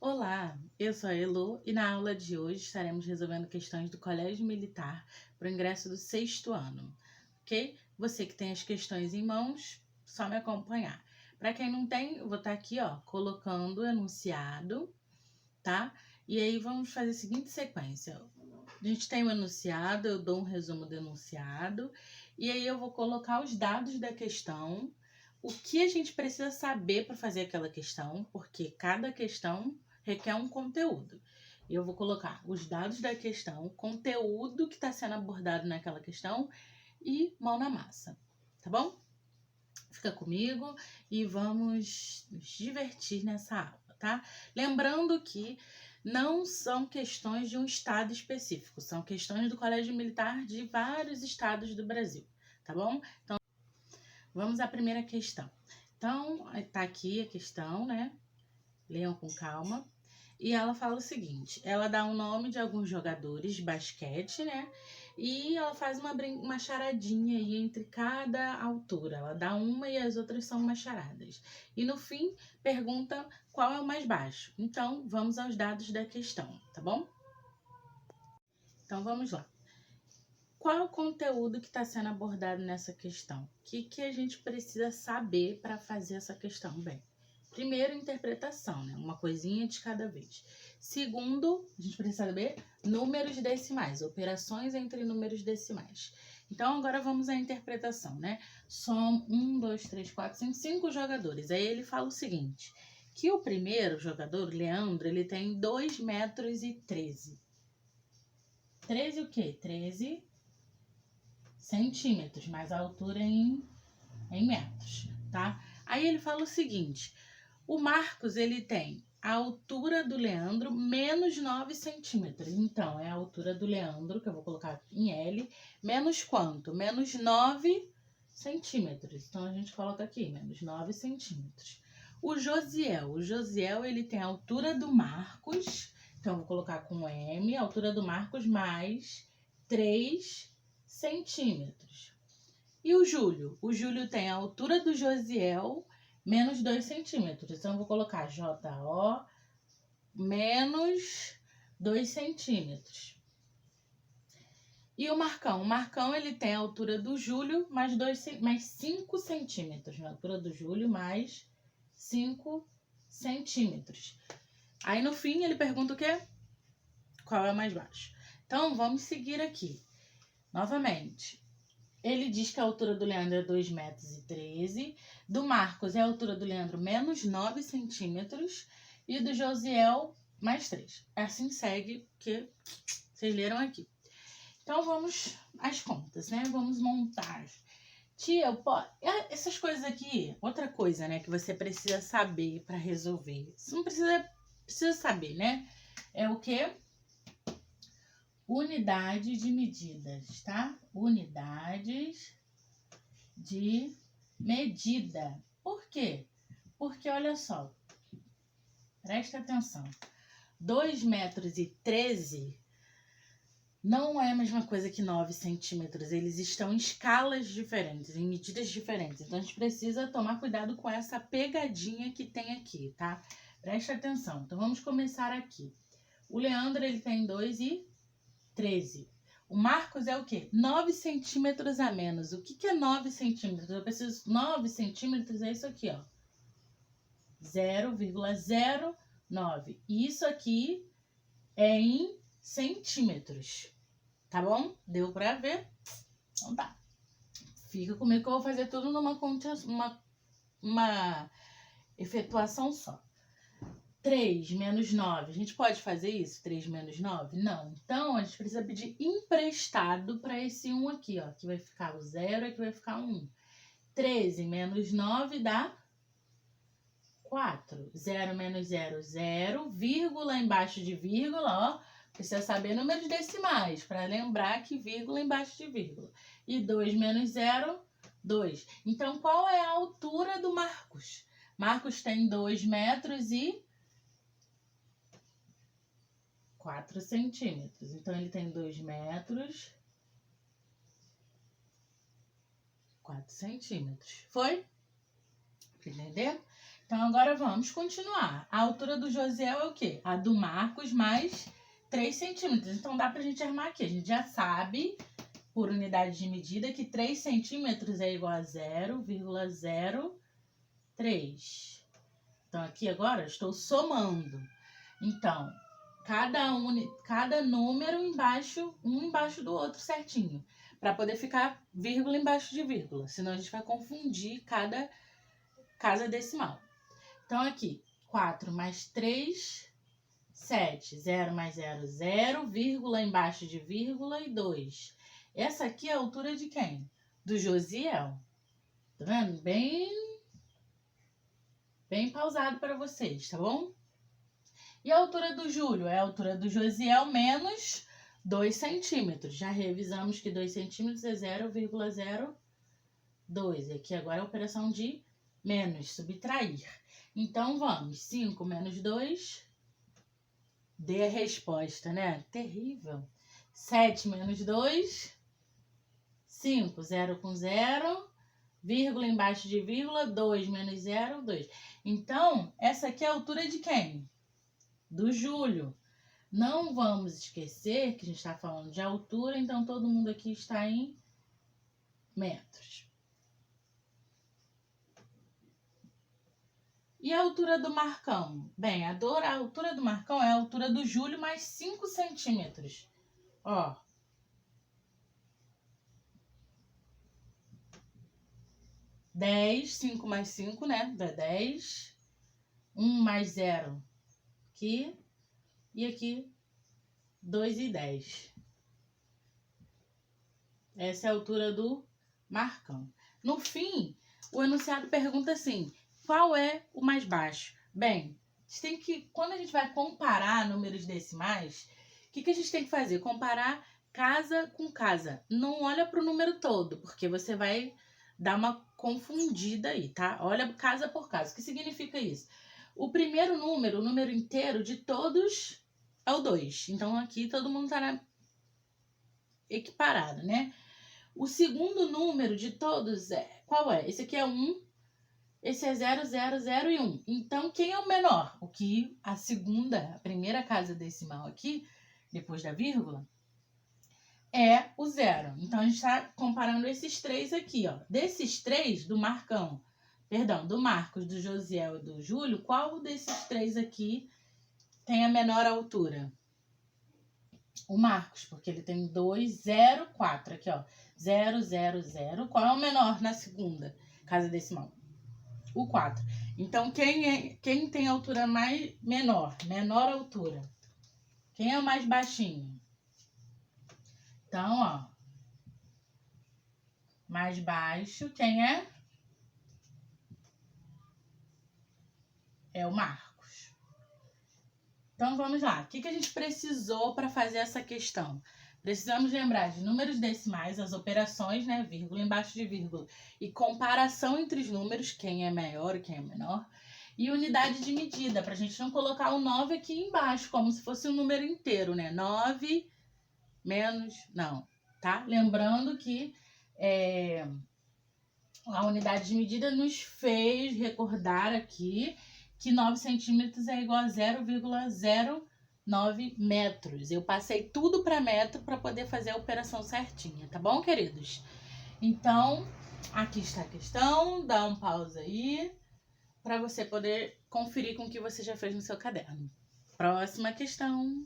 Olá, eu sou a Elo e na aula de hoje estaremos resolvendo questões do Colégio Militar para o ingresso do 6º ano, ok? Você que tem as questões em mãos, só me acompanhar. Para quem não tem, eu vou estar aqui, colocando o enunciado, tá? E aí vamos fazer a seguinte sequência. A gente tem o enunciado, eu dou um resumo do enunciado, e aí eu vou colocar os dados da questão, o que a gente precisa saber para fazer aquela questão, porque cada questão requer um conteúdo. Eu vou colocar os dados da questão, conteúdo que está sendo abordado naquela questão e mão na massa, tá bom? Fica comigo e vamos nos divertir nessa aula, tá? Lembrando que não são questões de um estado específico, são questões do Colégio Militar de vários estados do Brasil, tá bom? Então, vamos à primeira questão. Então, tá aqui a questão, né? Leiam com calma. E ela fala o seguinte, ela dá o nome de alguns jogadores de basquete, né? E ela faz uma charadinha aí entre cada altura. Ela dá uma e as outras são umas charadas. E no fim, pergunta qual é o mais baixo. Então, vamos aos dados da questão, tá bom? Então, vamos lá. Qual é o conteúdo que está sendo abordado nessa questão? O que a gente precisa saber para fazer essa questão? Bem, primeiro, interpretação, né? Uma coisinha de cada vez. Segundo, a gente precisa saber números decimais, operações entre números decimais. Então, agora vamos à interpretação, né? São 1, 2, 3, 4, 5, 5 jogadores. Aí ele fala o seguinte, que o primeiro jogador, Leandro, ele tem 2 metros e 13. 13 o quê? 13 centímetros, mas a altura em metros, tá? Aí ele fala o seguinte, o Marcos, ele tem a altura do Leandro menos 9 centímetros. Então, é a altura do Leandro, que eu vou colocar em L, menos quanto? Menos 9 centímetros. Então, a gente coloca aqui, menos 9 centímetros. O Josiel, ele tem a altura do Marcos, então, eu vou colocar com M, a altura do Marcos mais 3 centímetros. E o Júlio tem a altura do Josiel menos 2 centímetros. Então, eu vou colocar JO menos 2 centímetros. E o Marcão, ele tem a altura do Júlio mais 5 centímetros. A altura do Júlio mais 5 centímetros. Aí, no fim, ele pergunta o quê? Qual é o mais baixo? Então, vamos seguir aqui. Novamente. Ele diz que a altura do Leandro é 2 metros e 13. Do Marcos é a altura do Leandro menos 9 centímetros. E do Josiel mais 3. Assim segue que vocês leram aqui. Então vamos às contas, né? Vamos montar. Tia, essas coisas aqui, outra coisa, né? Que você precisa saber para resolver. Você não precisa saber, né? É o quê? Unidade de medidas, tá? Unidades de medida. Por quê? Porque, olha só, presta atenção. 2 metros e 13 não é a mesma coisa que 9 centímetros. Eles estão em escalas diferentes, em medidas diferentes. Então, a gente precisa tomar cuidado com essa pegadinha que tem aqui, tá? Presta atenção. Então, vamos começar aqui. O Leandro, ele tem 2 e 13. O Marcos é o quê? 9 centímetros a menos. O que é 9 centímetros? Eu preciso... 9 centímetros é isso aqui, ó. 0,09. Isso aqui é em centímetros. Tá bom? Deu pra ver? Então tá. Fica comigo que eu vou fazer tudo numa uma efetuação só. 3 menos 9. A gente pode fazer isso? 3 menos 9? Não. Então, a gente precisa pedir emprestado para esse 1 aqui, ó. Aqui vai ficar o 0, aqui vai ficar o 1. 13 menos 9 dá 4. 0 menos 0, 0. Vírgula embaixo de vírgula, ó. Precisa saber números decimais, para lembrar que vírgula embaixo de vírgula. E 2 menos 0, 2. Então, qual é a altura do Marcos? Marcos tem 2 metros e 4 centímetros. Então, ele tem 2 metros, 4 centímetros. Foi? Entendeu? Então, agora vamos continuar. A altura do Josiel é o quê? A do Marcos mais 3 centímetros. Então, dá pra gente armar aqui. A gente já sabe, por unidade de medida, que 3 centímetros é igual a 0,03. Então, aqui agora eu estou somando. Então, cada número embaixo, um embaixo do outro certinho. Para poder ficar vírgula embaixo de vírgula. Senão a gente vai confundir cada casa decimal. Então, aqui, 4 mais 3, 7. 0 mais 0, 0. Vírgula embaixo de vírgula e 2. Essa aqui é a altura de quem? Do Josiel. Tá vendo? Bem pausado para vocês, tá bom? E a altura do Júlio? É a altura do Josiel menos 2 centímetros. Já revisamos que 2 centímetros é 0,02. Aqui agora é a operação de menos, subtrair. Então, vamos. 5 menos 2. Dê a resposta, né? Terrível. 7 menos 2. 5. 0 com 0. Vírgula embaixo de vírgula. 2 menos 0, 2. Então, essa aqui é a altura de quem? Do Júlio. Não vamos esquecer que a gente está falando de altura, então todo mundo aqui está em metros. E a altura do Marcão? Bem, a altura do Marcão é a altura do Júlio mais 5 centímetros. Ó. Cinco mais 5, né? Dá 10. 1 mais 0 aqui. E aqui, 2 e 10. Essa é a altura do Marcão. No fim, o enunciado pergunta assim: qual é o mais baixo? Bem, a gente tem que, quando a gente vai comparar números decimais, o que a gente tem que fazer? Comparar casa com casa. Não olha para o número todo, porque você vai dar uma confundida aí, tá? Olha casa por casa. O que significa isso? O primeiro número, o número inteiro de todos é o 2. Então, aqui todo mundo está equiparado, né? O segundo número de todos qual é? Esse aqui é 1. Esse é 0, 0, 0 e 1. Então, quem é o menor? O que a primeira casa decimal aqui, depois da vírgula, é o 0. Então, a gente está comparando esses três aqui, ó. Desses três, do Marcão, do Marcos, do Josiel e do Júlio, qual desses três aqui tem a menor altura? O Marcos, porque ele tem 2, 0, 4. Aqui, ó. 0, 0, 0. Qual é o menor na segunda casa decimal? O 4. Então, quem tem altura menor altura? Quem é o mais baixinho? Então, ó. Mais baixo, quem é? É o Marcos. Então, vamos lá. O que a gente precisou para fazer essa questão? Precisamos lembrar de números decimais, as operações, né? Vírgula embaixo de vírgula. E comparação entre os números, quem é maior e quem é menor. E unidade de medida, para a gente não colocar o 9 aqui embaixo, como se fosse um número inteiro, né? 9 menos... Não, tá? Lembrando que a unidade de medida nos fez recordar aqui que 9 centímetros é igual a 0,09 metros. Eu passei tudo para metro para poder fazer a operação certinha, tá bom, queridos? Então, aqui está a questão. Dá um pause aí para você poder conferir com o que você já fez no seu caderno. Próxima questão.